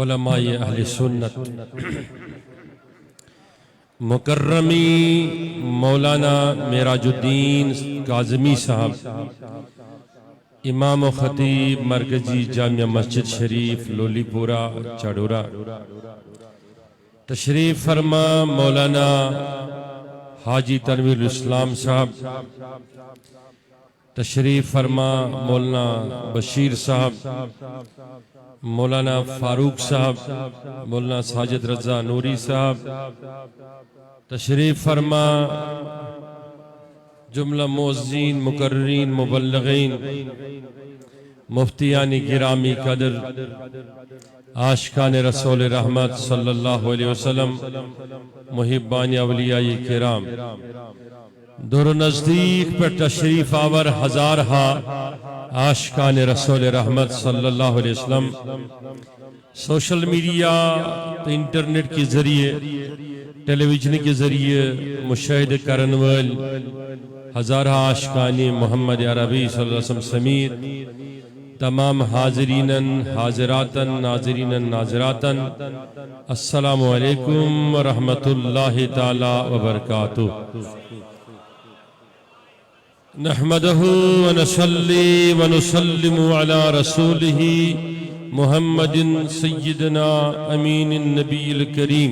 علماء اہل سنت مکرمی مولانا معراج الدین کاظمی صاحب امام و خطیب مرکزی جامعہ مسجد شریف لولی پورا چاڑورا، تشریف فرما مولانا حاجی تنویر الاسلام صاحب، تشریف فرما مولانا بشیر صاحب، مولانا فاروق صاحب، مولانا ساجد رضا نوری صاحب، تشریف فرما جملہ معززین مقررین مبلغین مفتیان گرامی قدر عاشقان رسول رحمت صلی اللہ علیہ وسلم محبان اولیاء کرام، دور و نزدیک پر تشریف آور ہزارہا عاشقان رسول رحمت صلی اللہ علیہ وسلم سوشل میڈیا انٹرنیٹ کے ذریعے ٹیلی ویژن کے ذریعے مشاہدہ کرن وال ہزارہا عاشقان محمد عربی صلی اللہ علیہ وسلم سمیت تمام حاضرین حاضراتن ناظرین ناظراتن السلام علیکم ورحمۃ اللہ تعالی وبرکاتہ۔ نحمدہ ونصلی ونسلم علی رسولہ محمد سیدنا امین النبی الکریم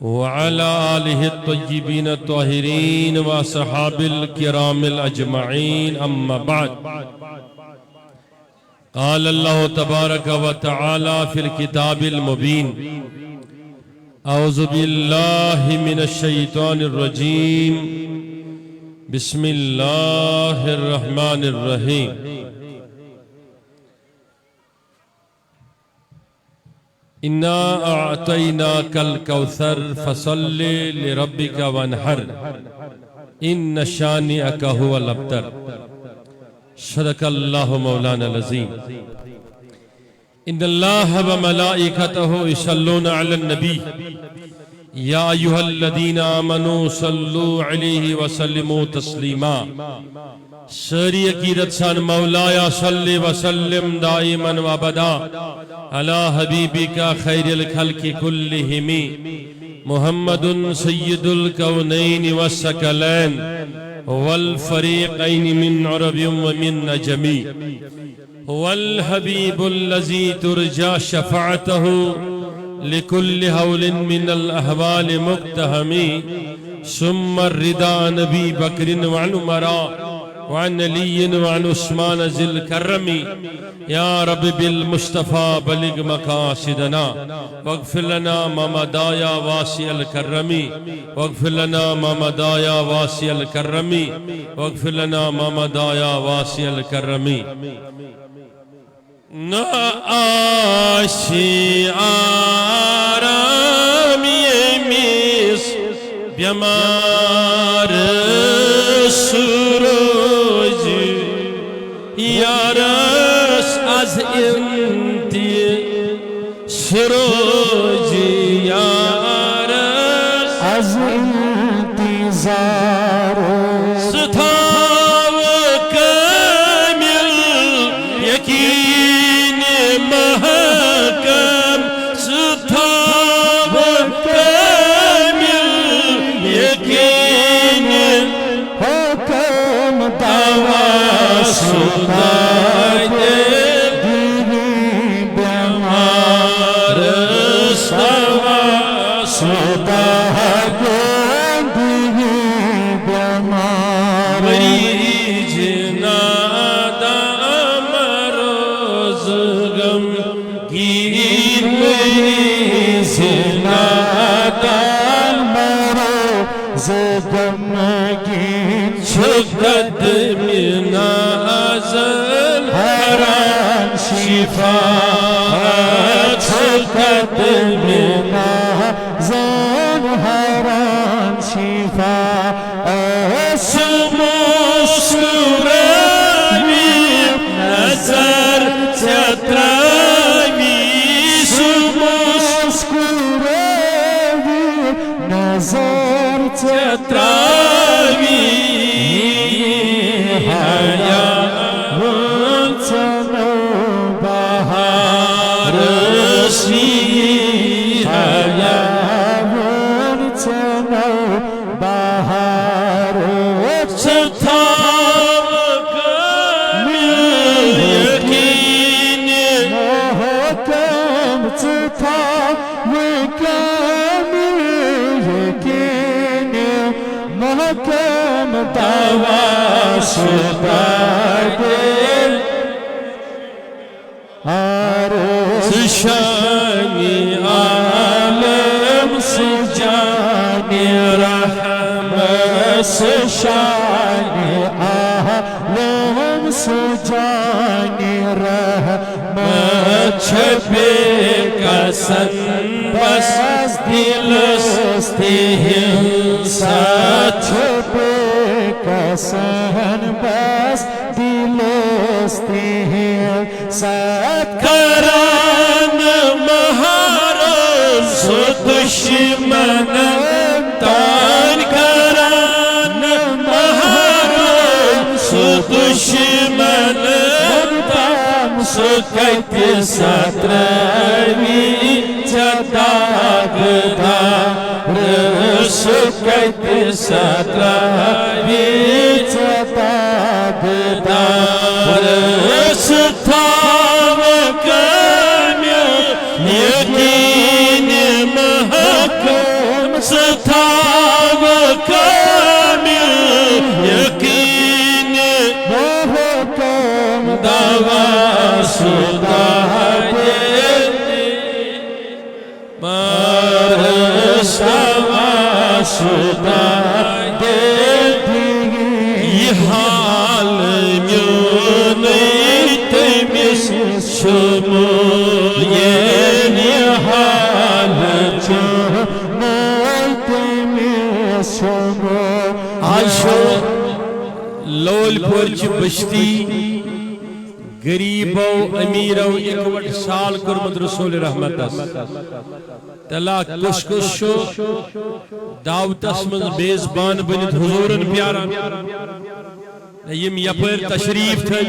وعلى آلہ الطیبین الطاہرین وصحاب الکرام الاجمعین اما بعد، قال اللہ تبارک وتعالی فی الکتاب المبین اعوذ باللہ من الشیطان الرجیم بسم اللہ الرحمن الرحیم۔ اِنَّا أَعْطَيْنَاكَ الْكَوْثَرَ فَصَلِّ لِرَبِّكَ وَانْحَرْ إِنَّ شَانِئَكَ هُوَ الْأَبْتَرُ۔ صدق اللہ مولانا العظیم۔ ان اللہ وملائکتہ یصلون علی النبی یا ایہا الذین آمنوا صلوا علیہ وسلموا تسلیما۔ ساری عقیدت سان مولایا صلی وسلم دائما وابدا علی حبیبک خیر الخلق کلہم محمد سید الکونین والثقلین والفریقین من عرب ومن نجم، والحبیب الذی ترجى شفاعته لكل حول من الاحوال مقتحم، ثم الرضا نبی بکر وعن عمراء وعن علی وعن عثمان ذی الکرم، یا رب بالمصطفى بلغ مقاصدنا واغفر لنا ما مضى یا واسع الکرم، واغفر لنا ما مضى یا واسع الکرم، واغفر لنا ما مضى یا واسع الکرم۔ نہ آشی آرامی میس بیمار سروج، یارس از انتی سروج، یارس از انتظار ستاو کامل یقین محکم، ستاو کامل یقین حکم دعوی سدائی دیوی بیمار سوا سدائی دیوی بیمار، مریض نادا مروز غم گیر، مریض نادا مروز غم گیر، شدت من ازل حرام شفاعت، شدت من ازل حرام شفاعت، سمسکراوی نظر چتراوی، سمسکراوی نظر چتراوی، حیا چنو بہار تھا وكامل يقين محكم تواسطا دل عرش شانی عالم سجاني رحمة شاني عالم سجاني رحمة چھپے کسن بس دلستی ساتھ چھپے کسن بس دلستی ساتھ کران مہارز دشمن تان کران مہارز دشمن سکت ستروی چداغدار سکت ستروی چداغدار ستھاو کامیل یقین محکم ستھاو کامیل یقین محکم دواسطا یہ حال میونی تمس شمو یہ حال تمس شمو آشو لول پورچ بشتی غریبو امیرو اکوٹ سال کرمد رسول رحمت تلا کش کش شو دعوت اسمن بیزبان بنت حضورن پیاران یم یپر تشریف تھے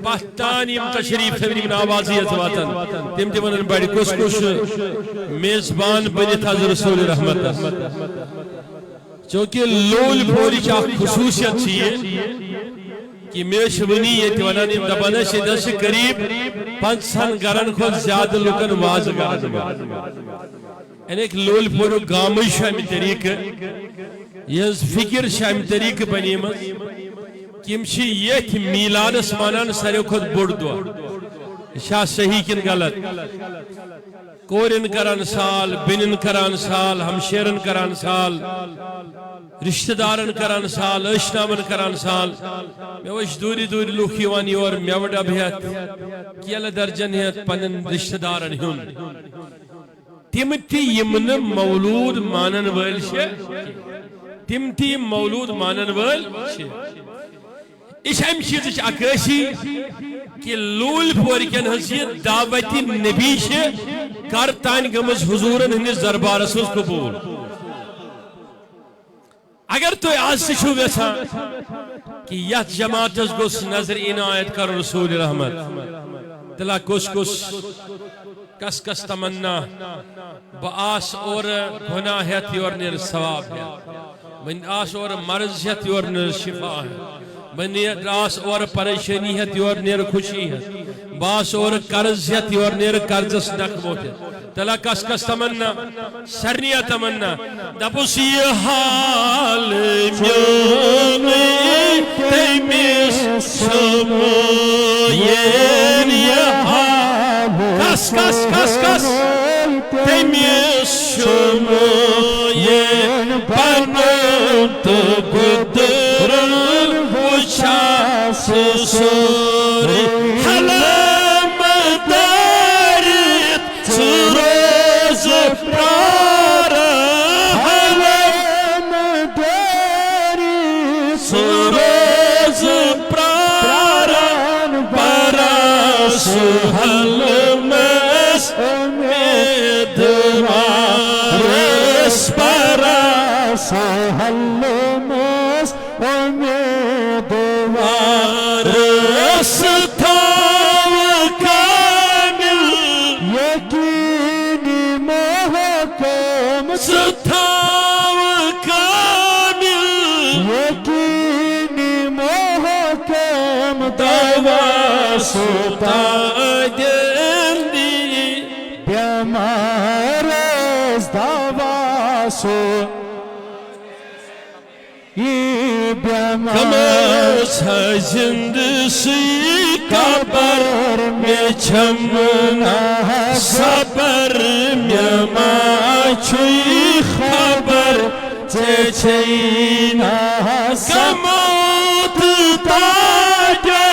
پہتان یم تشریف تھے یم آوازیت واتن تم تمن بڑی کش کش میزبان بنت حضر رسول رحمت چونکہ لول پوری چاہ خصوصیت چیئے کہ میش ونی یہ تیوانان ام دبانا شدہ سے قریب 500 گرن خود زیادہ لکن واز گرن ان ایک لول پورو گامی شامی طریق یہ فکر شامی طریق بنی مز کمشی یہ تھی میلاد اسمانان سارے خود بڑھ دو شاہ صحیح کن غلط کورن کران سال بنن کران سال ہمشیرن کران سال رشتہ دارن کران سال اشنامن کران سال میں وش دوری دوری لوکھی وانی اور میوڑا بھیت کیل درجن ہیت پنن رشتہ دارن ہون تمتی یمن مولود مانن ویل شے تمتی مولود مانن ویل شے اس ہم چیز اکیسی کہ لول پورکن حسیت دعوتی نبی شے کرتان گمز حضورن ہنس دربار سوز قبول اگر تو آج سے چھو ویسا کہ یت جماعت گوس نظر عنایت کر رسول رحمت دلا کس کس کس کس تمنا باس اور گناہ ہے اور نیر ثواب ہے من آس اور مرض ہے اور نیر شفا ہے من آس اور پریشانی ہے اور نیر خوشی ہے باس اور قرض ہے اور نیر قرضس نقمت ہے تلا کس کس تمنا سرنیا تمنا دبوس یہ حال میونی تیمیس سمو یہ حال کس کس کس کس تیمیس سمو یہ پنوت گدرن وچاس سوری حلم دارت سروز پرارا حلم دارت سروز پرارا پراس حلمس امیدوارس پراس حلمس امیدوارس تھاو کامل یقین محکم ستھاو کامل یقین محکم دواسطا دلی بیمارز دواسو یہ بیمار کمس ہے زند سی قبر میں چھمنا صبر میں ما چھوئی خبر چینا کموت تاجو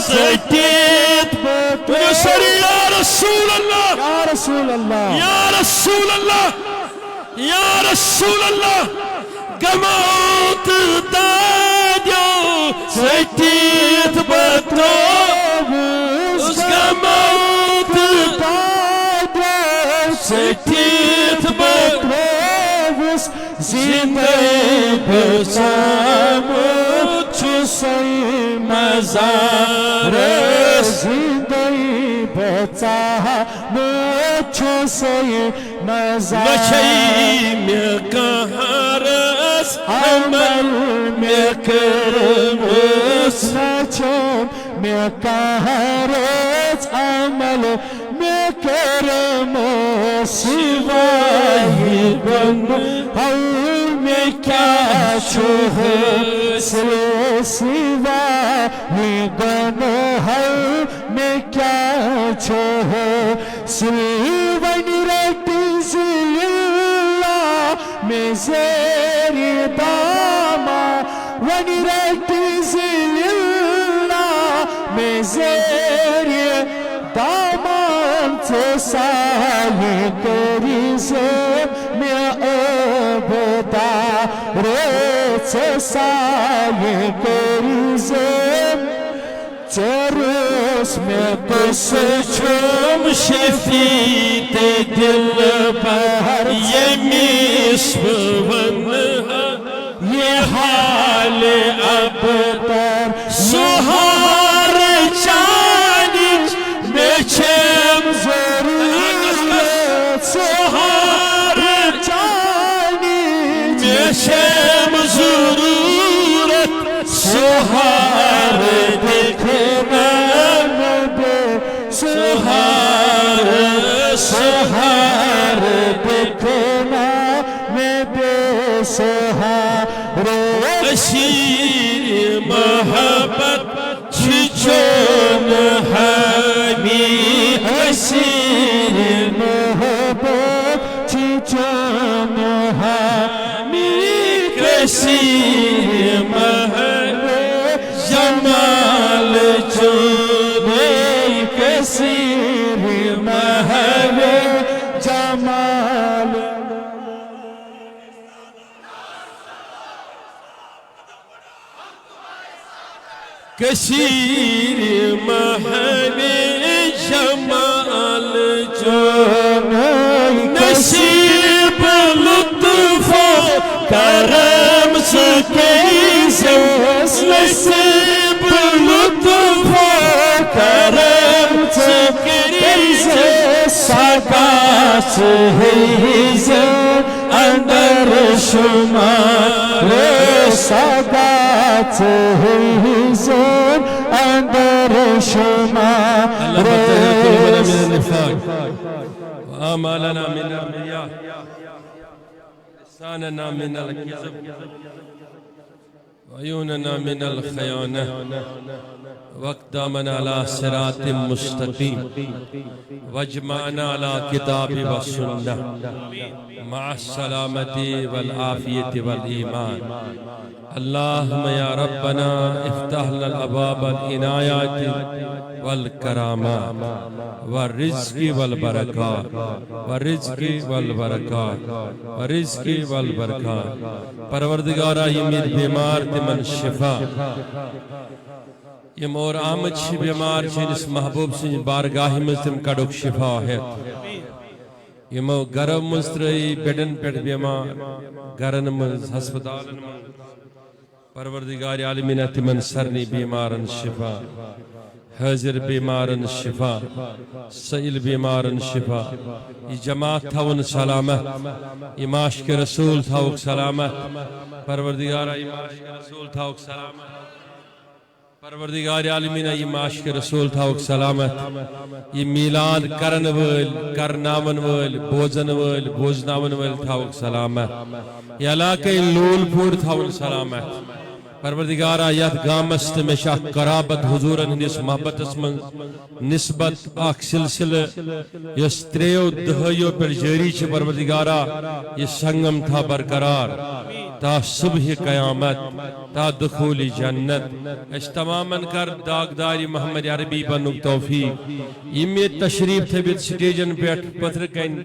سٹیت تو سری یا رسول اللہ یا رسول اللہ یا رسول اللہ یا رسول اللہ کموت تاجو سٹیت بتو اس کموت تاجو سٹیت بتو زندگی بچامو چوسی مزار زندگی بچامو چوسی مزار وچھئی میں کہارس عمل میں کرمس نچم میں کہارس عمل میں کرمس سوائی گناہ میں کیا چھوہ سوائی گناہ میں کیا چھوہ سوائی رٹی زللہ میں زیری داما ونی رٹی زللہ میں زیری دامان تو سائی کری زیم میں عبدا ریچ سائی کری زیم چروس میں کس چھوم شفیت دل پر یہ مصف ونہا یہ حال ابتر سہار چانچ میں چھم ضرورت سہار چانچ میں چھم ضرورت سہار دیکھنا سہار سہار دیکھنا میں بے سہار اسیر محبت چھچون ہمی اسیر محبت چھچون ہمی کثیر محبت جمال چونے کثیر محبت جمال کثیر محب جمال جو نصیب لطف و کرم سکی نصیب لطف و کرم سکی سکاس ہیز اندر شمار سکاس ہیز اندر شمار اللهم طهر قلوبنا من النفاق وآمالنا من الرياء لساننا من الكذب وعيوننا من الخيانة واقدامنا على صراط مستقيم واجمعنا على كتاب والسنة مع السلامة والعافية والإيمان اللهم يا ربنا افتح لنا الأبواب العنايات والكرامات والرزق والبركات والرزق والبركات والرزق والبركات پروردگارہ یمیر بیمار تمن شفا یم اور آمد چھ بیمار چنس محبوب سن بارگاہ مز تم کڑک شفا ہے یمو گرم مستری بیڈن پیٹ بیمار گرن مز ہسپتالن مز پروردگار عالمین تمن سرنی بیمارن شفا حاضر بیمارن شفا سئل بیمارن شفا یہ جماعت تھاون سلامت یہ معاشق رسول تھاوک سلامت پروردگار یہ معاشق رسول تھاوک سلامت پروردگار عالمین یہ معاشق رسول تھاوک سلامت یہ میلاد کرن ول کرناون ول بوزن ول بوزناون ول تھاوک سلامت یہ علاقہ لول پور تھاون سلامت پروردگارا یت گامس تمشا قرابت حضورن ہندس محبت من نسبت اخ سلسلہ یس تریو دہیو پر جاری چھ پروردگارا یہ سنگم تھا برقرار تا صبح قیامت تا دخول جنت اس تماماً کر داغداری محمد عربی بنک توفیق یہ تشریف تھبت سٹیجن پیٹ پتر کن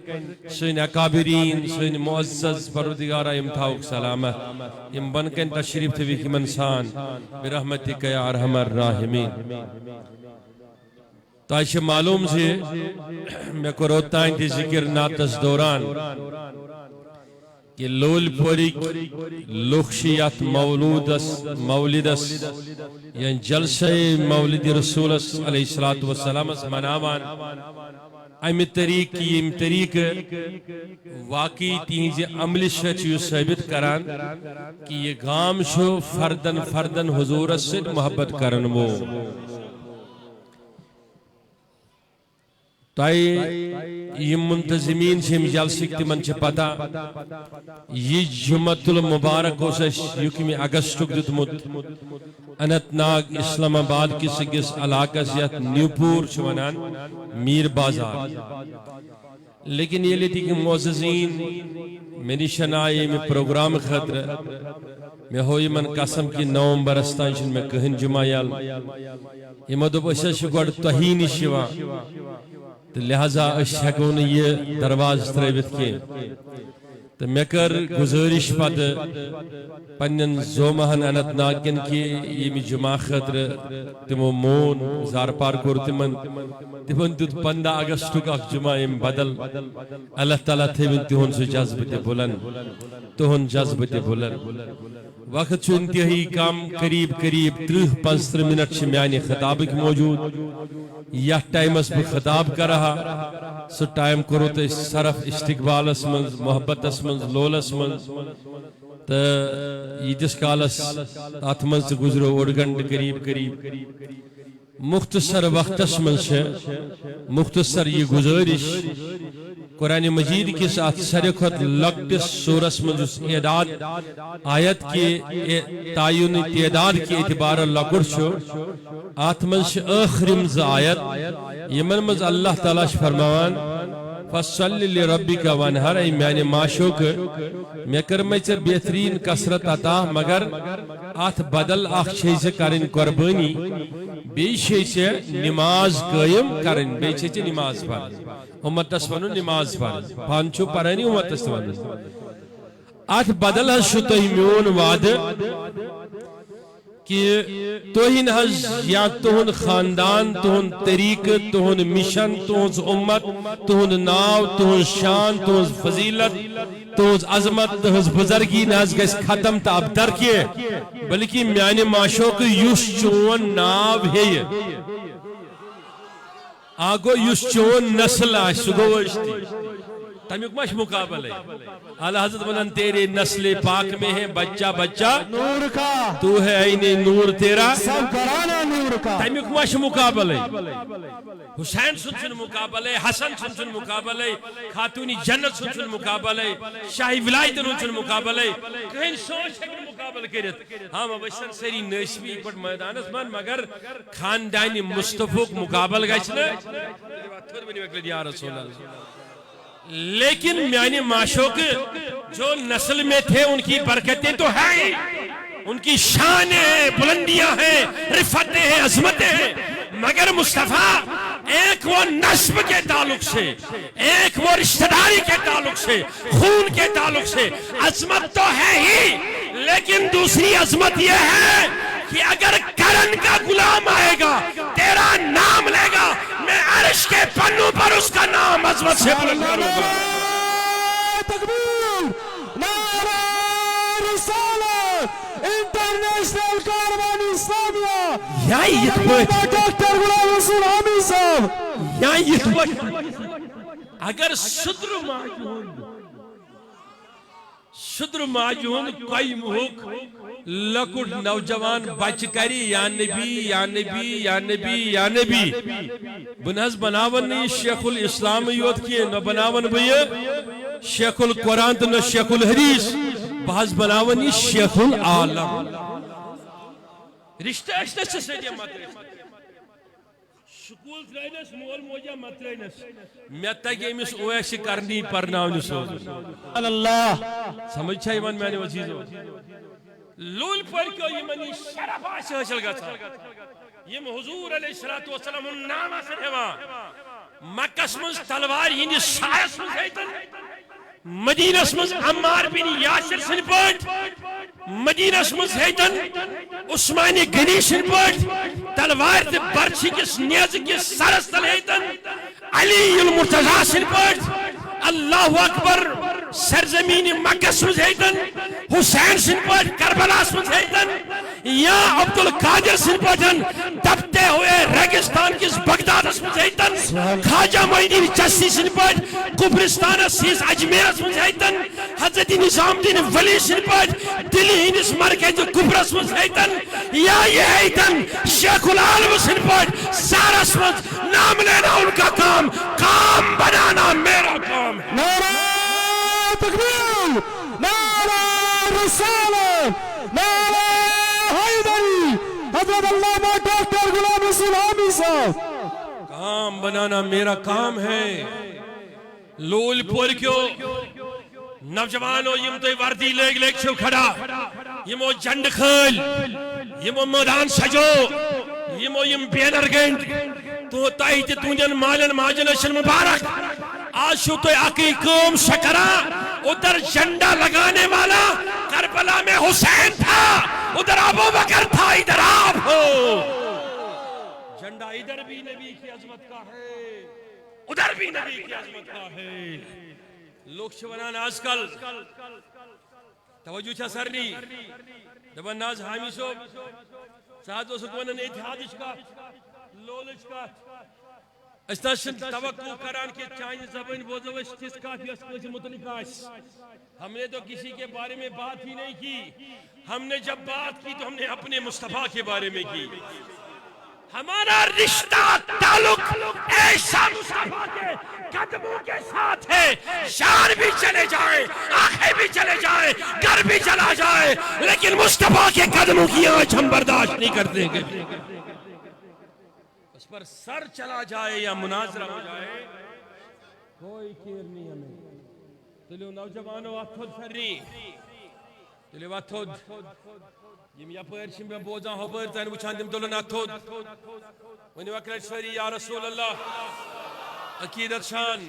سن اکابرین سن معزز پروردگارا ام تھاوک سلامت ام بن کن تشریف تھبت منسان برحمتک یا ارحم الراحمین تائش معلوم سے میں کروتا انتی ذکر ناتس دوران کہ لول پوری لخشیت مولدس یعنی جلسہ مولد رسول علیہ السلام مناوان امی طریق کی ام طریق واقعی تینزی عمل شچیو ثابت کران کہ یہ گام شو فردن حضور سے محبت کرن وہ تائی یہ منتظمین سے مجال سکتی من چھ پتا یہ جمعت المبارک ہو سش یکمی اگسٹک دتمت انت ناگ اسلام آباد کی سگس علاقہ سیت نیوپور چونان میر بازار لیکن یہ لیتی کہ معززین میں نشن آئے میں پروگرام خطر میں ہوئی من قسم کی نومبر استانشن میں کہن جمعہ یال یہ مدب اسے شکوڑ توہین شوا لہذا اس ہیکون یہ درواز تریبت کی تو میں کر گزارش پد پنن زومہن انت ناگن کی یہ جمعہ خطر تمو مون زارپار کور تمن دیت 15 اگسٹک اخ جمعہ ام بدل اللہ تعالیٰ تھیون تہن سو جذبت بلند تہن جذبت بلند وقت چھو انتہائی کام قریب 30-35 منٹ چھ میانی خطاب کی موجود یا ٹائم اس پر خطاب کر رہا سو ٹائم کرو تو صرف استقبال اسمنز محبت اسمنز لول اسمنز تو یہ جس کالس آتمنز گزرو اڑگنڈ قریب مختصر وقت اسمنز مختصر یہ گزارش قرآن مجید کے ساتھ سرخت لکٹس سورس منجس اعداد آیت کے تعین تعداد کی اعتبار لکڑ چھو آتمنش آخرمز آیت یمن مز اللہ تعالیٰ فرماوان فَصَلِّ لِرَبِّكَ وَانْحَرْ ای میانے معشوق میں کرمائی چا بہترین کسرت عطا مگر آت بدل آخ شیئے کرن قربانی بے شیئے نماز قائم کرن بے شیئے نماز پر امت تسونو نماز پر پانچو پرانی امت تسونو آت بدل ہے شتوہی میون وعد کہ توہین حج یا توہن خاندان توہن طریق توہن مشن توہن امت توہن ناو توہن شان توہن فضیلت توہن عظمت توہن بزرگی ناز گیس ختم تا اب در کیے بلکہ میانے معشوق یوش چون ناو ہے آگو یوش چون نسل آئے سگوشتی تمیک مش مقابل ہے اعلی حضرت منن تیرے نسل پاک میں ہے بچہ نور کا تو ہے عین نور تیرا سب کرانا نور کا تمیک مش مقابل ہے حسین سن مقابل ہے حسن سن مقابل ہے خاتونی جنت سن مقابل ہے شاہی ولایت سن مقابل ہے کہیں سوچ ہے کہ مقابل کرت ہاں مبشر سری نشوی پر میدانس من مگر خاندانی مصطفی مقابل گئے تھوڑ بنی وکل یا رسول اللہ لیکن میانی معشوق جو نسل میں تھے ان کی برکتیں تو ہیں ان کی شانیں ہیں بلندیاں ہیں رفتیں ہیں عظمتیں ہیں مگر مصطفیٰ ایک وہ نسب کے تعلق سے ایک وہ رشتہ داری کے تعلق سے خون کے تعلق سے عظمت تو ہے ہی لیکن دوسری عظمت یہ ہے کہ اگر کرن کا غلام آئے گا تیرا نام لے گا میں عرش کے پنوں پر اس کا نام عظمت سے بلند کروں گا تکبیر نعرہ رسالت انٹرنیشنل کاروان اسلامیہ یا یہ ڈاکٹر غلام رسول حامد صاحب یا یہ اگر صدر ماجون شدر ماجون کوئی محک لکٹ نوجوان بچ کری یا نبی یا نبی یا نبی یا نبی بنہز بناون نہیں شیخ الاسلام یوت کیے نہ بناون بھئی شیخ القرآن تو نہ شیخ الحدیث بحث بناون نہیں شیخ العالم رشتہ اشتہ سے سیدیا مت سکول ترائنس مول موجہ مت ترائنس میں تک امس اویس کرنی پرناونی سوز اللہ سمجھ چھائی من میں نے وہ چیز لول پر کیوں یہ منی شرف آشی حاصل گا تھا یہ حضور علیہ السلام نامہ سے ہوا مکہ اسمز تلوار ہی سائس میں زیتن مدینہ اسمز عمار بن یاسر سن پٹ مدینہ اسمز زیتن عثمان غنی سن پٹ تلوار تے برچی کس نیز کس سرستل زیتن علی المرتضی سن پٹ اللہ اکبر سرزمین مکہ اسمز زیتن حسین سن پٹ کربلا اسمز زیتن یا عبدالقادر سن پٹن دبتے ہوئے ریگستان کس بغداد اسمز زیتن خواجہ معین چشتی سن پٹ قبرستان سیز اجمیر اسمز زیتن حضرت نظام الدین ولی سن پٹ دلی ہندس مرکز کبر اسمز زیتن یا یہ زیتن شیخ العالم سن پٹ سارا اسمز نام لینا ان کا کام بنانا میرا کام ہے نعرہ تکبیر نعرہ رسالت نعرہ حیدری حضرت علامہ ڈاکٹر غلام رسول حامی صاحب کام بنانا میرا کام ہے لول پور کیوں نوجوانوں یم تو وردی لیگ لیگ چھو کھڑا یمو جنڈ خل یمو میدان سجو یمو یم بینر گنڈ تو تائیت تونجن مالن ماجن اشن مبارک آج شو تو اکی قوم شکرا ادھر جنڈا لگانے والا کربلا میں حسین تھا ادھر ابو بکر تھا ادھر آپ ہو جنڈا ادھر بھی نبی کی عظمت کا ہے ادھر بھی نبی کی عظمت کا ہے لوگ شونان آج کل توجہ چھا سرنی دبن ناز حامی صوب ساتھ و سکونن اتحادش کا لولش کا استاشن توقع کران کے چاہیے زبان بوزوش کس کافی اسکوش متعلق آئیس ہم نے تو کسی کے بارے میں بات ہی نہیں کی ہم نے جب بات کی تو ہم نے اپنے مصطفیٰ کے بارے میں کی ہمارا رشتہ تعلق ایسا مصطفیٰ کے قدموں کے ساتھ ہے شان بھی چلے جائیں آنکھیں بھی چلے جائیں گھر بھی چلا جائے لیکن مصطفیٰ کے قدموں کی آنچ ہم برداشت نہیں کر دیں گے اس پر سر چلا جائے یا مناظرہ ہو جائے کوئی کیر نہیں ہمیں تلیو نوجوانوں اتھود فرنی تلیو اتھود یم یا پرشم بے بوزاں ہو پر تین وچھان دم دولن اتھود ونی وکرت سوری یا رسول اللہ عقیدت شان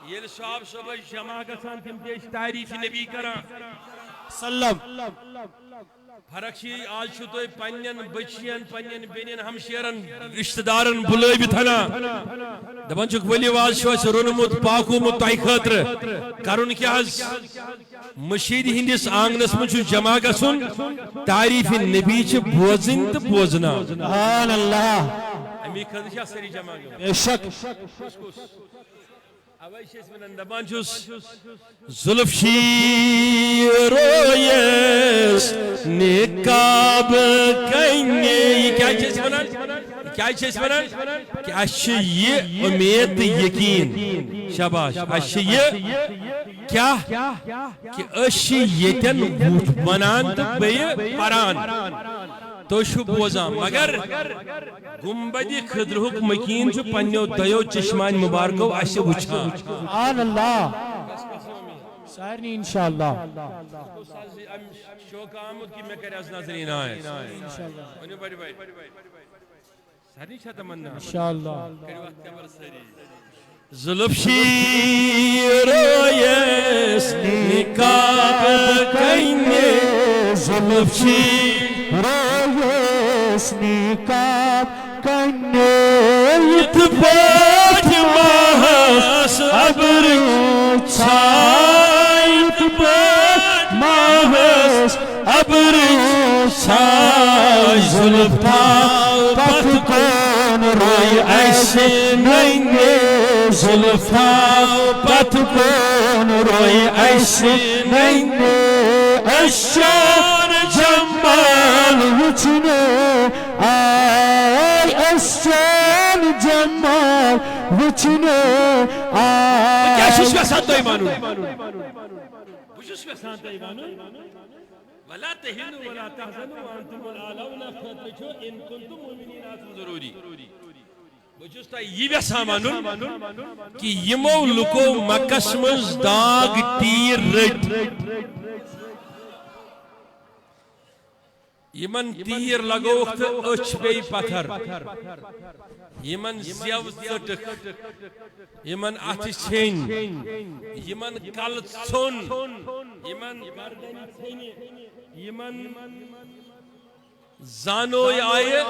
یہ صحاب صبح جمع گسان تم دیش تعریف نبی کرا سلم فرقشی آج شو تو پنین بچین پنین بینین ہمشیرن رشتہ دارن بلائی بھی تھنا دبان چک ولی واز شو اس رونمت پاکو متعی خطر کرن کیا از مشید ہندس آنگنس من چو جمع گسن تعریف نبی چھ بوزن تو بوزنا سبحان اللہ امی خدشہ سری جمع گسن بے شک دبان چوس ظلف شیرویس نکاب کئینے یہ کیا چیز بنان کیا چیز بنان کہ اشی یہ امید یقین شاباش اشی یہ کیا کہ اشی یتن بوٹ بنان تو بے پران تو شو بوزاں مگر گمبدی خدرہک مکین جو پنیو دیو چشمان مبارکو آشے وچھان سبحان اللہ سارنی انشاءاللہ شوق آمد کی میں کرے از ناظرین آئے سارنی چھتا مننا انشاءاللہ ظلف شیرویس نکاب کئینے ظلف شیرویس نکاب کئینے اتباٹ ماہس عبر چھائی اتباٹ ماہس عبر چھائی ظلف تھا پت کون روئی ایسے نئینے زلفاں پت کون روئے ایسے نینگے اشار جمال وچنے آئی اشار جمال وچنے آئی کیا شش ویسان تو ایمانو بشش ویسان تو ایمانو وَلَا تَهِنُوا وَلَا تَحْزَنُوا وَأَنْتُمُ الْأَعْلَوْنَ فَتَّقُوا إِن كُنتُم مُؤْمِنِينَ ضروری بجوز تا یہ بھی سامانو کہ یمو لکو مکس مز داغ تیر رٹ یمن تیر لگوخت اچھ بے پتھر یمن زیو ژٹک یمن اتھ چھین یمن کل ژھن یمن گردن ژھن یمن زانو آئے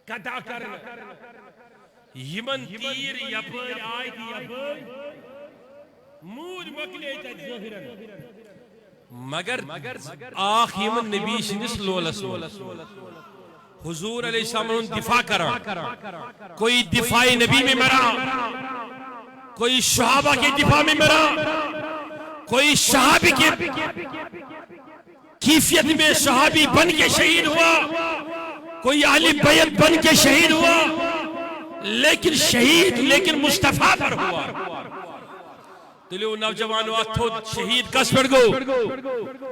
قطع کرنا یمن تیر یپر آئے تھی یپر مود مکلے تا ظہرن مگر آخ یمن نبی شنس لولس حضور علیہ السلام نے دفاع کرا کوئی دفاع نبی میں مرا کوئی صحابہ کے دفاع میں مرا کوئی صحابی کے کیفیت میں صحابی بن کے شہید ہوا کوئی اہل بیت بن کے شہید ہوا لیکن مصطفیٰ پر ہوا تلیو نوجوانو اتھو شہید کس پر گو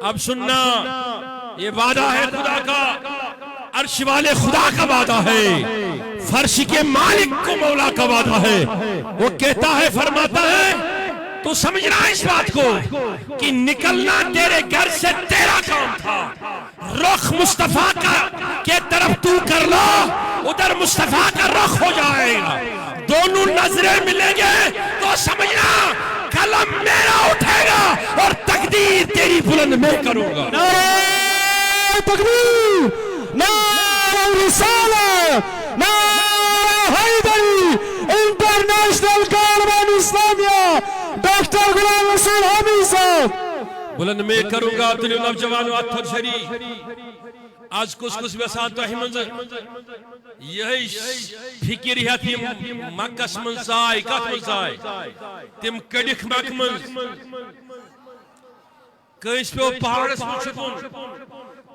اب سننا یہ وعدہ ہے خدا کا عرش والے خدا کا وعدہ ہے فرش کے مالک کو مولا کا وعدہ ہے وہ کہتا ہے فرماتا ہے تو سمجھنا اس بات کو کہ نکلنا تیرے گھر سے تیرا کام تھا رخ مصطفیٰ کے طرف تو کر لو ادھر مصطفیٰ کا رخ ہو جائے گا دونوں نظریں ملیں گے تو سمجھنا قلم میرا اٹھے گا اور تقدیر تیری بلند میں کروں گا نعرہ تکبیر نعرہ رسالت نعرہ حیدری انٹرنیشنل کاروان اسلامیہ ڈاکٹر غلام رسول حمید صاحب بلند میں کروں گا تلیو نوجوانو اتھر شری آج کس ویسان تو احمد یہی فکر ہے تیم مکس من زائی کت من زائی تیم کڑک مک من کس پہ وہ پہاڑس من چھپن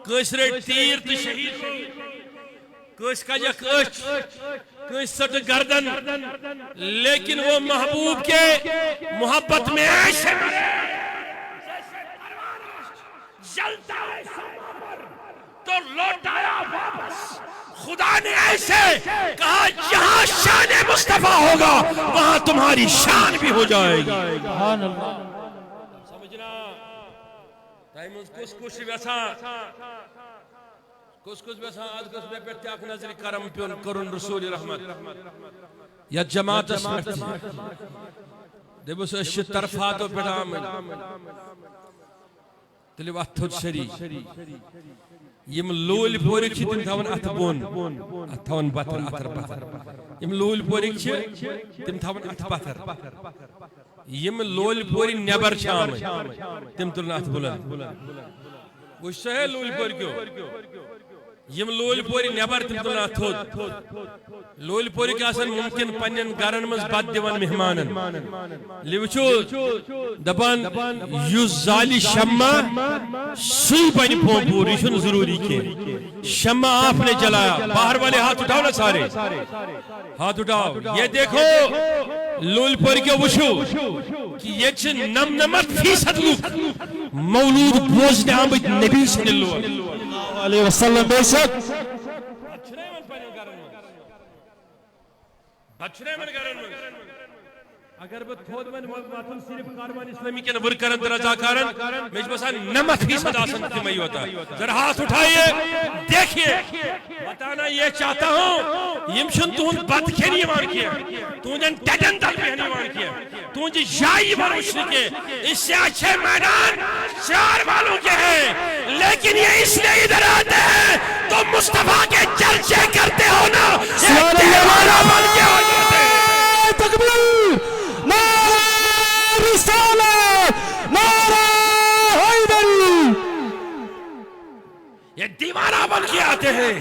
کس ریٹ تیر تو شہید کس کجک اچھ کس سٹ گردن لیکن وہ محبوب کے محبت میں ایسے جلتا ہے تو لوٹایا واپس خدا نے ایسے کہا جہاں شان مصطفیٰ ہوگا وہاں تمہاری شان بھی ہو جائے گی سبحان اللہ سمجھنا تائمز کس ویسا آج کس بے پیٹھ تیاک نظر کرم پیون کرن رسول رحمت یا جماعت اسمرت دے بس اشت طرفاتو پیٹھ آمین تلی واتھو شری یم لول پورک چھ تم تھاون اتھ بون تھاون پتھر اتھر پتھر یم لول پورک چھ تم تھاون اتھ پتھر یم لول پوری نیبر چھ آمد تم تلن اتھ بلند وش ہے لول پورکیو یم لول پوری نیبر تم تلن اتھ تھود لول پورک آسن ممکن پنن گرن مز بد دیوان مہمانن لیوچو دپان یوز زالی شمع سوئی بنی پومپور یہ چھن ضروری کے شمع آپ نے جلایا باہر والے ہاتھ اٹھاؤ نا سارے ہاتھ اٹھاؤ یہ دیکھو لول پور کے وشو کہ یہ چھن نمنمت فیصد لوگ مولود بوزنے آمد نبی صلی اللہ علیہ وسلم بے شک بچنے من گرن اگر بہت خود من واتن صرف کاروان اسلامی کے نبر کرن درجہ کارن میچ بسان نمت فیصد آسن تیمائی ہوتا ذرا ہاتھ اٹھائیے دیکھئے بتانا یہ چاہتا ہوں یمشن تون بد کھینی وان کیا تون جن ٹیڈن دل پہنی وان کیا تون جی جائی وروشن کے اس سے اچھے میدان چار والوں کے ہیں لیکن یہ اس لئے ادھر آتے ہیں تو مصطفیٰ کے چرچے کرتے ہو نا یہ تیمارا بن کے ہو جاتے ہیں تکبیر نعرہ رسالت نعرہ حیدری یہ دیوانہ بن کے آتے ہیں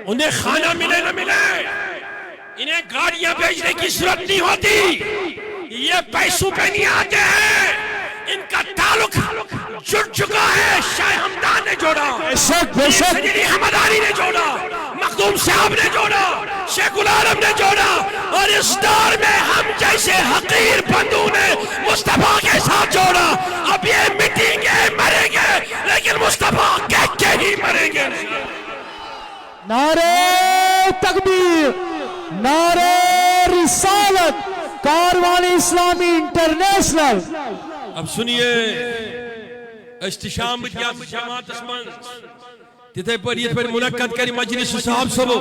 انہیں کھانا ملے نہ ملے انہیں گاڑیاں بیچنے کی ضرورت نہیں ہوتی، یہ پیسوں پہ نہیں آتے ہیں، ان کا تعلق جڑ چکا ہے۔ شاہ ہمدان نے جوڑا، سیدی حمدانی نے جوڑا، مخدوم صاحب نے جوڑا، شیخ العالم نے جوڑا، اور اس دور میں ہم جیسے حقیر بندوں نے مصطفیٰ کے ساتھ جوڑا۔ اب یہ مٹیں گے، مریں گے، لیکن مصطفیٰ کہہ کے ہی مریں گے۔ نعرہ تکبیر، نعرہ رسالت، کاروان اسلامی انٹرنیشنل۔ اب سنیے احتشام جماعت اسمان تتھے پر یہ پر منعقد کری مجلس صاحب صبو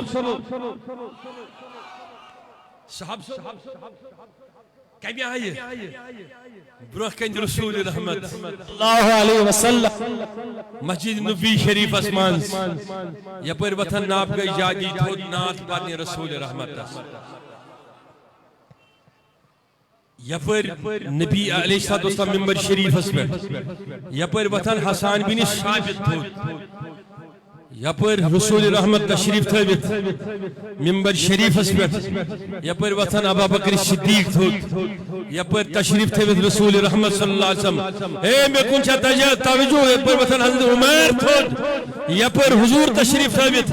کمی آئیے بروح کنج رسول رحمت اللہ علیہ وسلم مسجد نبی شریف اسمان یا پر وطن ناب گئی جاگی تھود نات پارنی رسول رحمت یا پر نبی علیہ السلام ممبر شریف اس پر یا پر وطن حسان بن ثابت تھود یا پر رسول رحمت تشریف تھوت ممبر شریف اس پر یا پر وطن ابا بکر صدیق تھود یا پر تشریف تھوت رسول رحمت صلی اللہ علیہ وسلم اے میں کنچا توجہ یا پر وطن حضرت عمر تھود یا پر حضور تشریف تھوت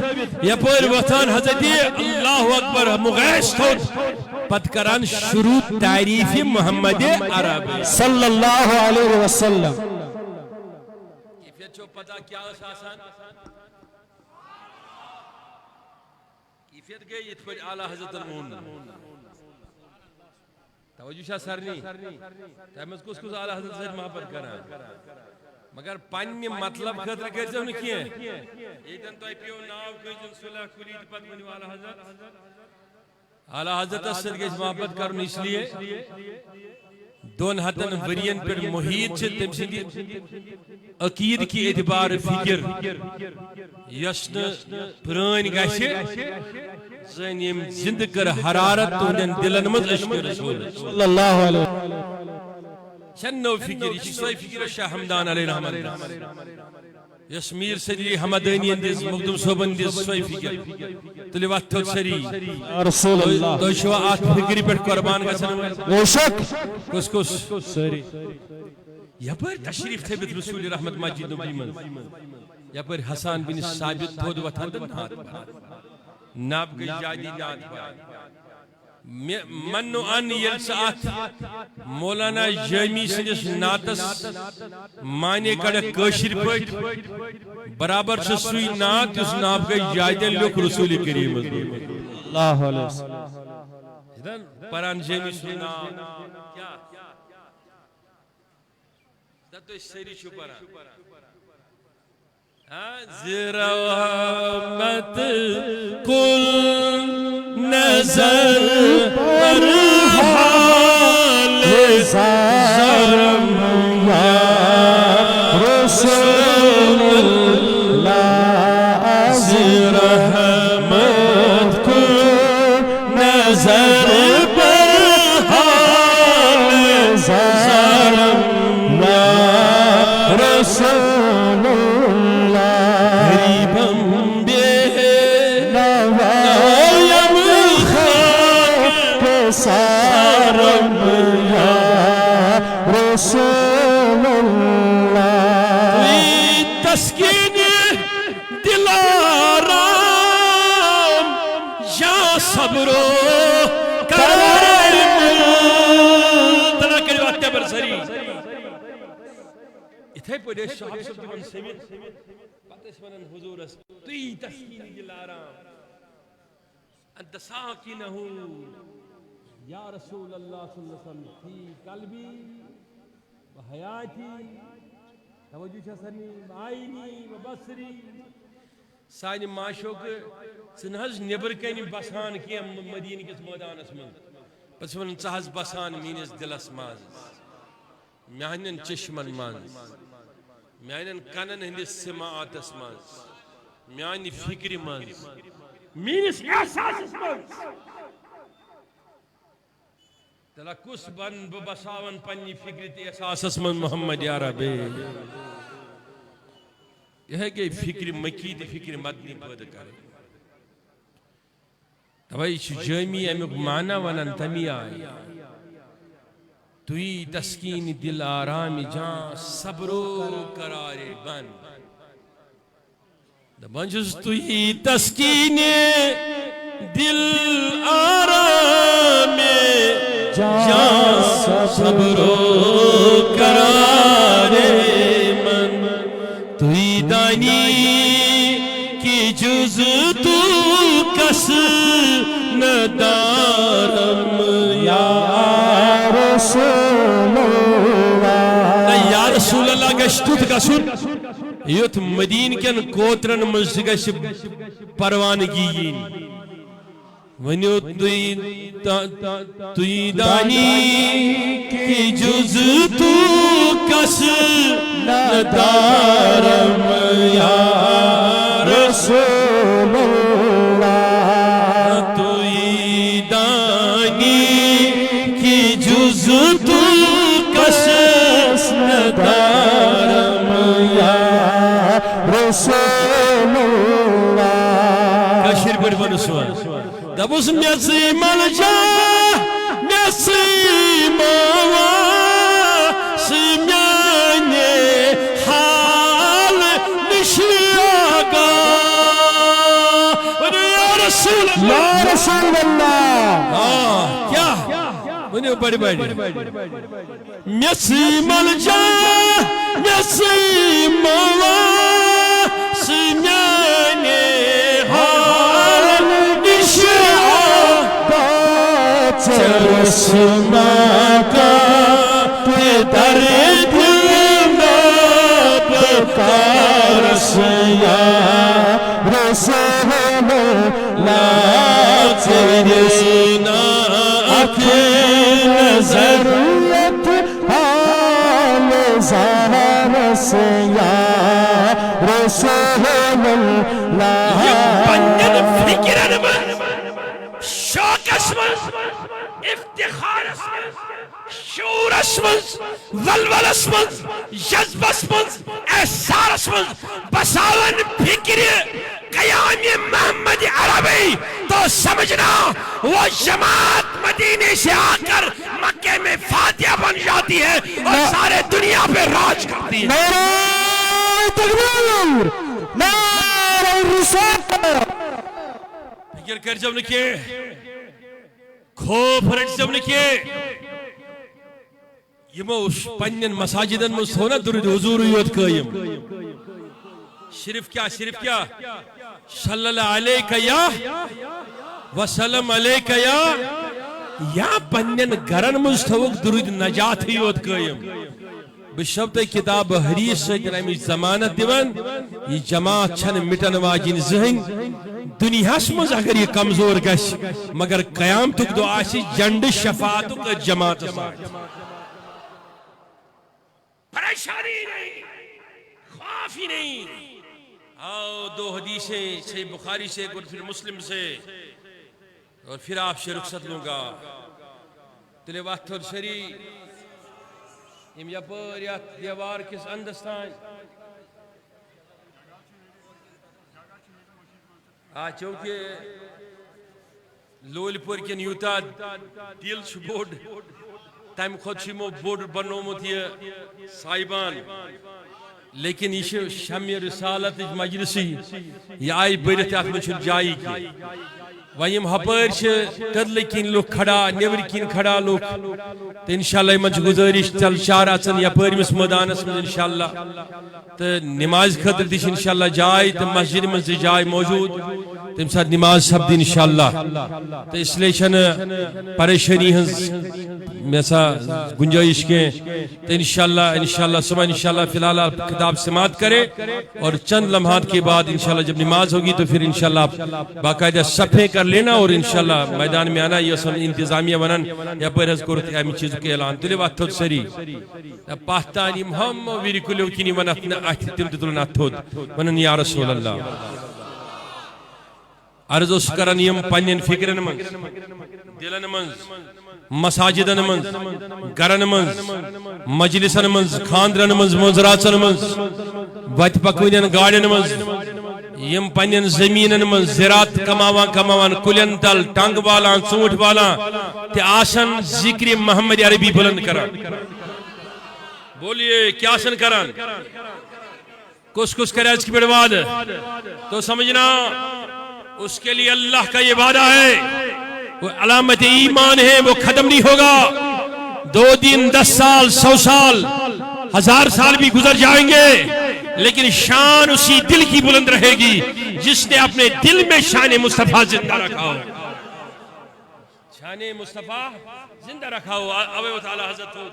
یا پر وطن حضرت اللہ اکبر مغیث تھود پت کران شروع تعریف محمد عربی صلی اللہ علیہ وسلم۔ کیفیت چھو پتا کیا اساسان کیفیت گئی یہ پر اعلیٰ حضرت المون توجہ شاہ سرنی تیمز کس کس اعلیٰ حضرت سے محبت کرنا مگر پانی مطلب خطر کرتے ہونے کیے ایدن تو پیو ناو کجن صلح کلید پت منی والا حضرت اعلیٰ حضرت اسد کے محبت کرن اس لیے دون ہتن ورین پر محیط سے تم سندی عقید کی اعتبار فکر یسن پران گاشے زنیم زند کر حرارت تونن دلن مز عشق رسول صلی اللہ علیہ چنو فکر یہ سوئی فکر شاہ حمدان علیہ رحمت یس میر سیدی حمدانی اندیز مقدم صوب اندیز سوئی فکر تلیوات تو سری رسول اللہ تو شوا آت فکری پر قربان کا سنو بے شک کس کس سری یا پر تشریف تھے بیت رسول رحمت مجید نبی من یا پر حسان بن ثابت تھود وطن نات ناب گئی جادی نات منو ان یلسات مولانا جامی سنس ناتس مانے کڑا کشر پٹ برابر سے سوئی نات اس ناب گئی جادی لوک رسول کریم اللہ علیہ وسلم پران جامی سننا کیا تو اس سیری چھو پران زرامت کل نظر پر حال زرم یا رسول اللہ زرامت کل نظر پر حال زرم یا رسول سارم یا رسول اللہ تسکین دلارام یا صبر و قرار تنا کری وقت پر سری اتھے پڑے شاہب سب دیون سمیت پتس منن حضور اس توی تسکین دلارام انت ساکنہو یا رسول اللہ صلی اللہ علیہ وسلم فی قلبی و حیاتی توجہ چھسنی و آئینی و بصری سانی معاشوق سنہز نبر کنی بسان کیا مدینی کس میدان اسمان پس من چہز بسان مینس دلس ماز میانن چشمن ماز میانن کنن ہندس سماعت اسماز میانی فکری ماز مینس احساس اسماز تلا کس بن بساون پنی فکرت احساس اسمن محمد یا ربی یہ ہے کہ فکر مکی دی فکر مدنی پیدا کرے توئی جامی امیک معنی ونن تمی آئی توی تسکین دل آرام جان صبر و قرار بن دبنجز توی تسکین دل آرام جان صبر و قرار من توی دانی کی جز تو کس ندارم یا رسول اللہ یا رسول اللہ گشتوت گسن یوت مدین کن کوترن مزگش پروانگی ونیو توی دانی کی جز تو کس ندارم یا رسول اللہ توی دانی کی جز تو کس ندارم یا رسول اللہ کشیر پر بنسوان دبوس میسی ملجا میسی مولا سمیانی حال نشیاگا یا رسول اللہ کیا ونیو بڑی بڑی میسی ملجا میسی مولا سمیانی حال ترسنا کا در دل میں پکار سیا رسول اللہ ترسنا کی نظریت حال ظاہر سیا رسول اللہ یہ بندن فکرن من شوق اسمن افتخار اسمن شعور اسمن ولول اسمن جذب اسمن احسار اسمن بساون فکر قیام محمد عربی تو سمجھنا وہ جماعت مدینے سے آ کر مکہ میں فاتحہ بن جاتی ہے اور سارے دنیا پہ راج کرتی ہے نعرہ تکبیر نعرہ رسالت فکر کر جب نکے خوف رٹ جب نکے یہ موش پنین مساجدن میں سونا درود حضور یود قائم شرف کیا صلی اللہ علیکہ یا وسلم علیکہ یا پنین گرن مستوق درود نجات یود قائم بشبت کتاب حدیث سے جنہی زمانت دیون یہ جماعت چھن مٹن واجین ذہن دنیا سمجھ اگر یہ کمزور گش مگر قیام تک دعا سی جنڈ شفاعت کا جماعت ساتھ پریشانی نہیں خوف ہی نہیں آؤ دو حدیثیں صحیح بخاری سے اور پھر مسلم سے اور پھر آپ سے رخصت لوں گا تلے وقت اور شری یم یپر یا دیوار کس اندستان چونکہ لول پور کن یوتا دل چھ بوڑ تم خود چھ مو بوڑ بنومت یہ سائبان لیکن یہ شمع رسالت مجلسی یہ آئی بڑھت ات من جائی کی ویم ہپر تدل کن لوگ کھڑا نیبر کن کھڑا لوگ تو انشاءاللہ من گزارش چل شار اچن یپر مس میدانس من انشاءاللہ تو نماز خاطر تہ انشاءاللہ جائے تو مسجد من جائے موجود تم ساتھ نماز سپد انشاءاللہ تو اس لیے چھن پریشانی ہنز میسا گنجائش کے تو انشاءاللہ صبح انشاءاللہ فی الحال آپ کتاب سماعت کرے اور چند لمحات کے بعد انشاءاللہ جب نماز ہوگی تو پھر انشاءاللہ آپ باقاعدہ صفحے کر لینا اور انشاءاللہ میدان میں آنا یہ سن انتظامیہ ونن یا پر حض کرتے امی چیزوں کے اعلان تلے وقت تھوڑ سری پاہتانی مہم ویری کلیو کنی ونن احتی تم تدلن اتھود ونن یا رسول اللہ عرض اس کرن یم پنین فکرن من دلن من مساجدن من گرن من مجلسن من خاندرن من منظراتن من وت پکوین گاڑین من یم پنن زمینن من زراعت کماوان کلین تل ٹنگ والان ژوٗنٛٹھۍ والان تہ آسن ذکر محمد عربی بلند کران. بولیے کیا آسن کران؟ کس کس کرے اس کی پہ وعد؟ تو سمجھنا اس کے لیے اللہ کا یہ وعدہ ہے، وہ علامت ایمان ہے، وہ ختم نہیں ہوگا. 2 دن 10 سال 100 سال 1000 سال بھی گزر جائیں گے، لیکن شان اسی دل کی بلند رہے گی جس نے اپنے دل میں شان مصطفیٰ زندہ رکھا ہو. شان مصطفیٰ زندہ رکھا ہو. اوہ تعالی حضرت ہو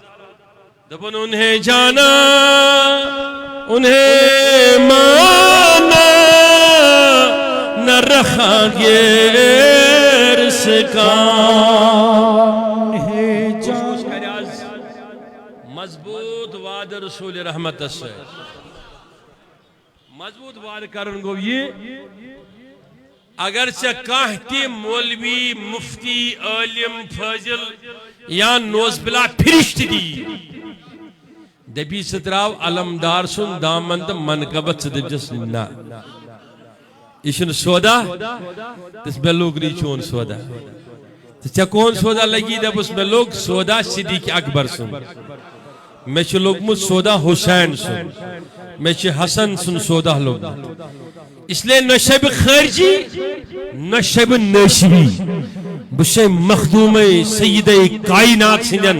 دبن انہیں جانا انہیں مانا نہ رکھا غیر سے کام. مضبوط وعد رسول رحمت سے مضبوط وعد کرن گو یہ اگرچہ کانتی مولوی مفتی عالم فاضل یا نوزبلا پھرشت دی دبی ستراو علمدار سن دامن منقبت سدجس نا یہ سودا تس میں لوگ نہیں چون سودا ژے کون سودا لگی دپس میں لوگ سودا صدیق اکبر سن میں چھ لوگمت سودا حسین سن میں چھ حسن سن سودا لوگ. اس لیے نشب خارجی نشب نشبی بشے مخدوم سید کائنات سندن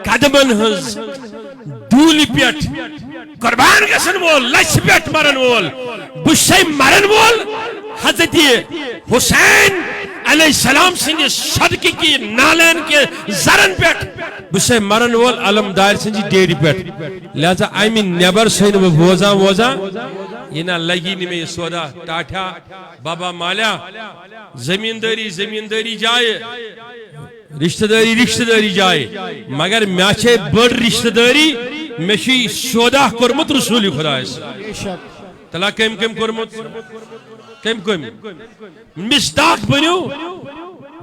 قدمن ہز دول پیٹ قربان گسن وول لچ پیٹ مرن وول بشے مرن وول حضرت حسین علیہ السلام سنجھ صدقی کی نالین کے زرن پیٹ بشے مرن وول علمدار سنجھ ڈیری پیٹ. لہذا آئی نیبر سین وہ بوزا یہ نہ لگی نہیں میں یہ سودا ٹاٹھا بابا مالا زمینداری جائے رشتہ داری جائے مگر میں چھے بڑ رشتہ داری میں چھے سودا کرمت رسول خدا ہے تلا کم کرمت کم مصداق بنیو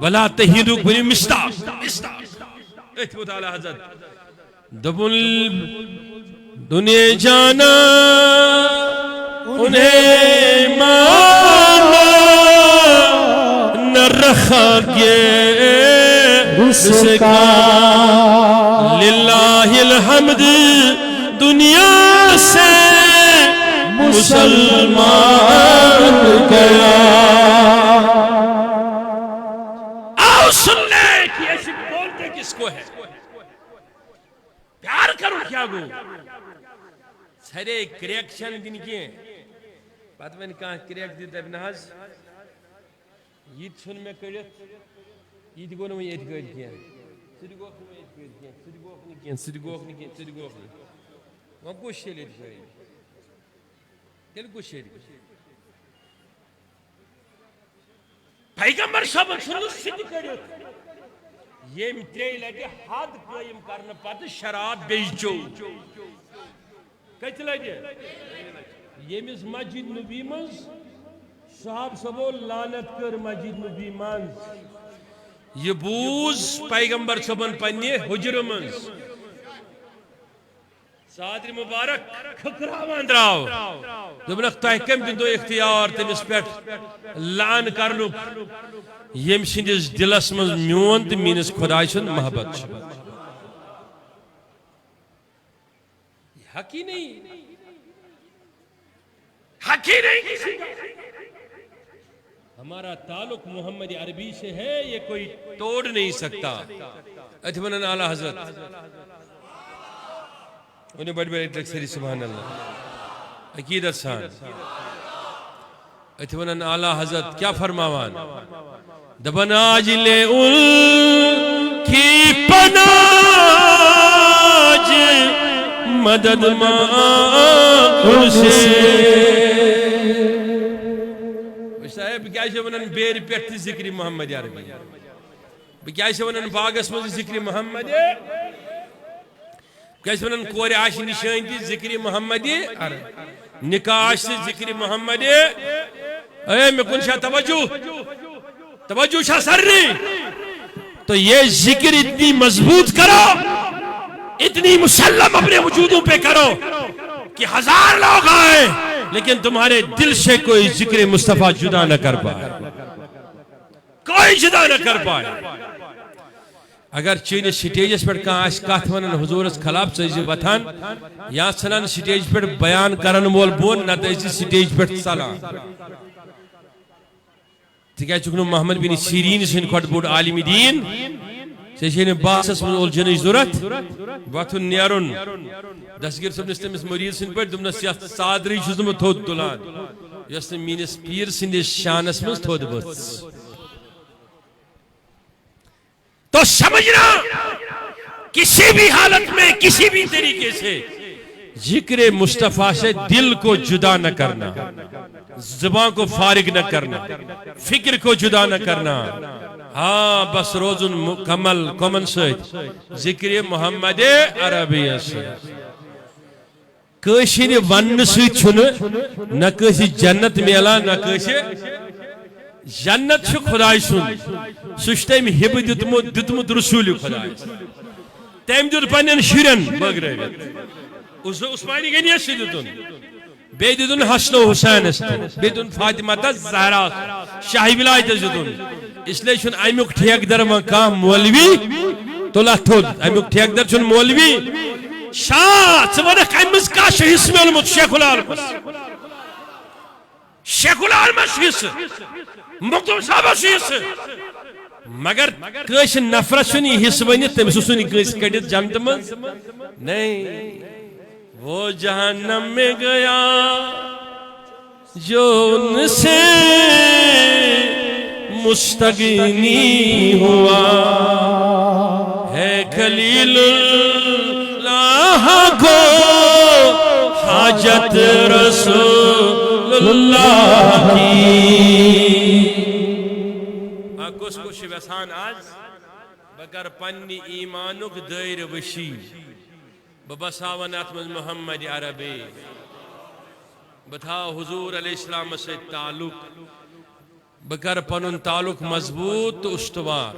ولا تہیدوک بنیو مصداق اتبت علی حضرت دبن دنیا جانا انہیں مانا نہ رکھا غیر کا للہ الحمد دنیا سے مسلمان گیا. آؤ سن لے کہ ایسی بولتے کس کو ہے پیار کرو کیا گو سارے کریکشن دن کی پتہ میں کہاں کریک دیتا ابن حض یہ سن میں کرت یہ گو نہ میں یہ کرت کیا سری گوخ میں یہ کرت کیا سری گوخ نہیں وہ کچھ شیل یہ کرت دل کچھ شیل پیغمبر صاحب سنو سن کرت یہ مترے لگے حد قائم کرنا پتہ شراب بیچو کچھ لگے یہ مز مسجد نبی منز صحاب سبو لعنت کر مسجد نبی منز یہ بوز پیغمبر صبن پنی حجر منز صادر مبارک کھکراوان دراو دبنک تحکم دن دو اختیار تمس پیٹ لعن کرنو یم سندس دلس منز میون تو مینس خدای سن محبت حقی نہیں کسی کا ہمارا تعلق محمد عربی سے ہے یہ کوئی توڑ نہیں سکتا. اتمنى اعلی حضرت انہیں بڑی بڑی تکسری سبحان اللہ عقیدت سان اتمنى اعلی حضرت کیا فرماوان دبن آج لے ان کی پناج مدد مانگ سے صاحب کیا سے ونن بیر پیٹ ذکر محمد عربی کیا سے ونن باغس من ذکر محمد کیا سے ونن کور آش نشان دی ذکر محمد نکاح سے ذکر محمد اے میں کن شاہ توجہ شاہ سرنی تو یہ ذکر اتنی مضبوط کرو اتنی مسلم اپنے وجودوں پہ کرو کہ 1000 لوگ آئے لیکن تمہارے دل سے کوئی ذکر مصطفیٰ جدا نہ کر پائے، کوئی جدا نہ کر پائے۔ اگر چینس سٹیجس پر کہاں اس کات ونن حضورس خلاف چیزی وطان یا سنن سٹیج پر بیان کرن مول بون نہ تیزی سٹیج پر سلام تکیہ چکنو محمد بن سیرین سن کھوٹ بوڑ عالم دین سیشین باسس من اول جنج ضرورت واتن نیرن دستگیر صاحب نستمس مریض سن پر دمنا سیاست صادری شزم تھود دلان یسن مینس پیر سن شانس من تھود بس تو سمجھنا کسی بھی حالت میں کسی بھی طریقے سے ذکر مصطفیٰ سے دل کو جدا نہ کرنا، زبان کو فارغ نہ کرنا، فکر کو جدا نہ کرنا۔ ہاں بس روزن مکمل کمن سید ذکر محمد عربی سید کشن ون سید چھن نہ کسی جنت میلا نہ کسی جنت چھ خدای سن سشتم ہب دتمت رسول خدای تم دیت پنن شرین بگرٲوِتھ عثمانی غنی سے دتن بے دتن حسن و حسین بے دتن فاطمہ زہرا شاہ ولایت دتن اس لیے چھن امیک ٹھیک در ما کا مولوی تلا تھود امیک ٹھیک در چھن مولوی شاہ ژٕ امس کا حصہ میولمت شیخ العالمس شیخ العالمس حصہ مختم صاحب حصہ مگر کس نفرس چھ یہ حصہ ونت تمس سن کس کڑت جنت من نہیں وہ جہنم میں گیا جو ان سے مستغنی ہوا ہے خلیل اللہ کو حاجت رسول اللہ کی کس کس ویسان آج بکر پنی ایمانک دائر وشی ببساون اتمز محمد عربی بتھا حضور علیہ السلام سے تعلق بکر پنن تعلق مضبوط تو استوار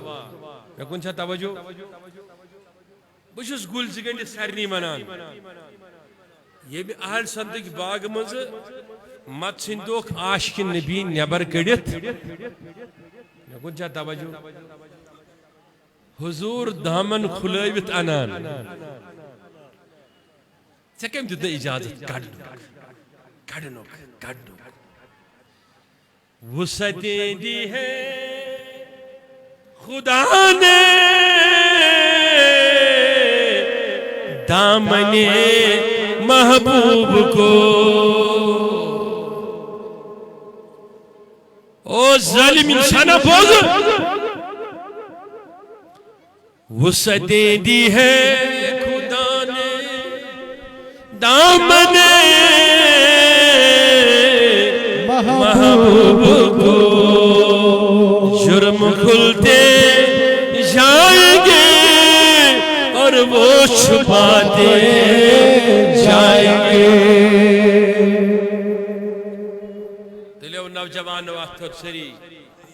میں کنچا توجہ بشس گل زگنڈ سرنی منان یہ بھی اہل صدق باغ مز مت سندوک عاشق نبی نیبر کڑت میں کنچا توجہ حضور دامن کھلائیوت انان سکم دیتا اجازت کڑنوک وسعتیں دی ہے خدا نے دامن محبوب کو او ظالم انسان بوز وسعتیں دی ہے خدا نے دامن محبوب کو جرم کھلتے جائیں گے اور وہ چھپاتے جائیں گے تلیو نوجوان وقت سری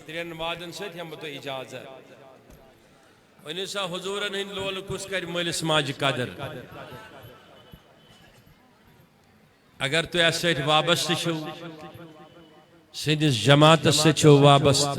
ترین وادن سے ہم تو اجازت ونسا حضورن ہن لول کس کر ملس ماج قدر اگر تو ایسے وابست چھو سندس جماعت سے چھو وابست